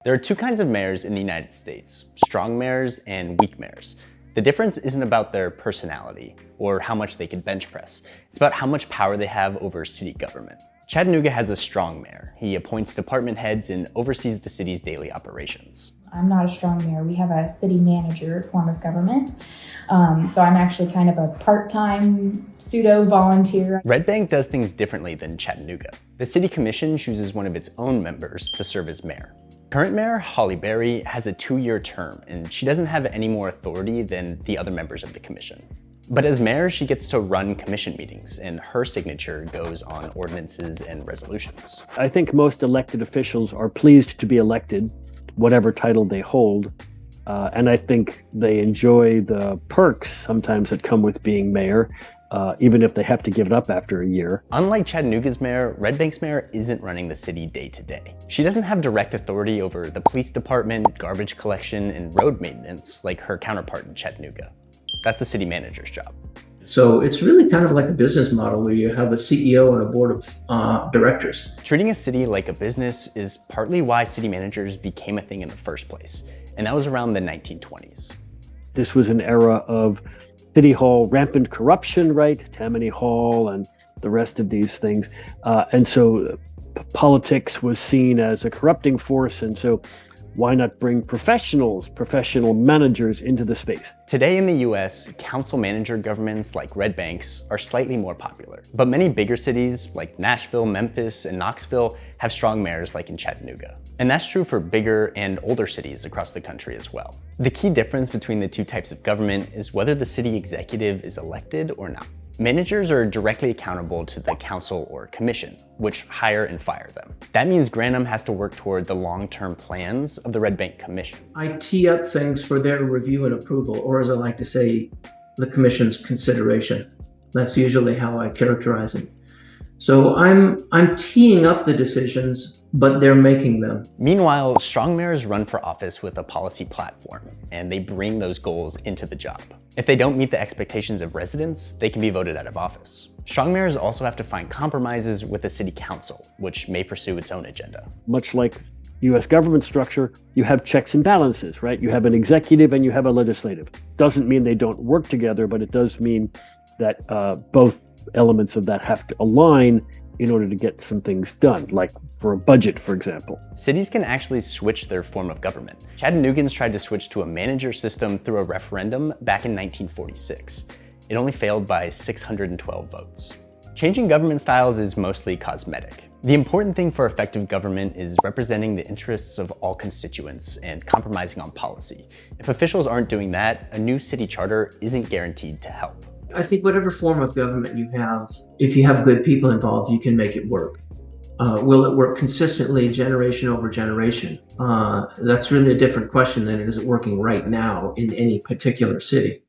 There are two kinds of mayors in the United States, strong mayors and weak mayors. The difference isn't about their personality or how much they can bench press. It's about how much power they have over city government. Chattanooga has a strong mayor. He appoints department heads and oversees the city's daily operations. I'm not a strong mayor. We have a city manager form of government. So I'm actually kind of a part-time pseudo-volunteer. Red Bank does things differently than Chattanooga. The city commission chooses one of its own members to serve as mayor. Current mayor, Holly Berry, has a 2-year term, and she doesn't have any more authority than the other members of the commission. But as mayor, she gets to run commission meetings, and her signature goes on ordinances and resolutions. I think most elected officials are pleased to be elected, whatever title they hold, and I think they enjoy the perks sometimes that come with being mayor, even if they have to give it up after a year. Unlike Chattanooga's mayor, Red Bank's mayor isn't running the city day to day. She doesn't have direct authority over the police department, garbage collection, and road maintenance like her counterpart in Chattanooga. That's the city manager's job. So it's really kind of like a business model where you have a CEO and a board of directors. Treating a city like a business is partly why city managers became a thing in the first place, and that was around the 1920s. This was an era of City Hall, rampant corruption, right? Tammany Hall and the rest of these things. And so politics was seen as a corrupting force. And so why not bring professional managers into the space? Today in the US, council manager governments like Red Bank's are slightly more popular. But many bigger cities like Nashville, Memphis, and Knoxville have strong mayors like in Chattanooga. And that's true for bigger and older cities across the country as well. The key difference between the two types of government is whether the city executive is elected or not. Managers are directly accountable to the council or commission, which hire and fire them. That means Grantham has to work toward the long-term plans of the Red Bank Commission. I tee up things for their review and approval, or as I like to say, the commission's consideration. That's usually how I characterize it. So I'm teeing up the decisions, but they're making them. Meanwhile, strong mayors run for office with a policy platform, and they bring those goals into the job. If they don't meet the expectations of residents, they can be voted out of office. Strong mayors also have to find compromises with the city council, which may pursue its own agenda. Much like US government structure, you have checks and balances, right? You have an executive and you have a legislative. Doesn't mean they don't work together, but it does mean that both elements of that have to align in order to get some things done, like for a budget, for example. Cities can actually switch their form of government. Chattanoogans tried to switch to a manager system through a referendum back in 1946. It only failed by 612 votes. Changing government styles is mostly cosmetic. The important thing for effective government is representing the interests of all constituents and compromising on policy. If officials aren't doing that, a new city charter isn't guaranteed to help. I think whatever form of government you have, if you have good people involved, you can make it work. Will it work consistently, generation over generation? That's really a different question than is it working right now in any particular city.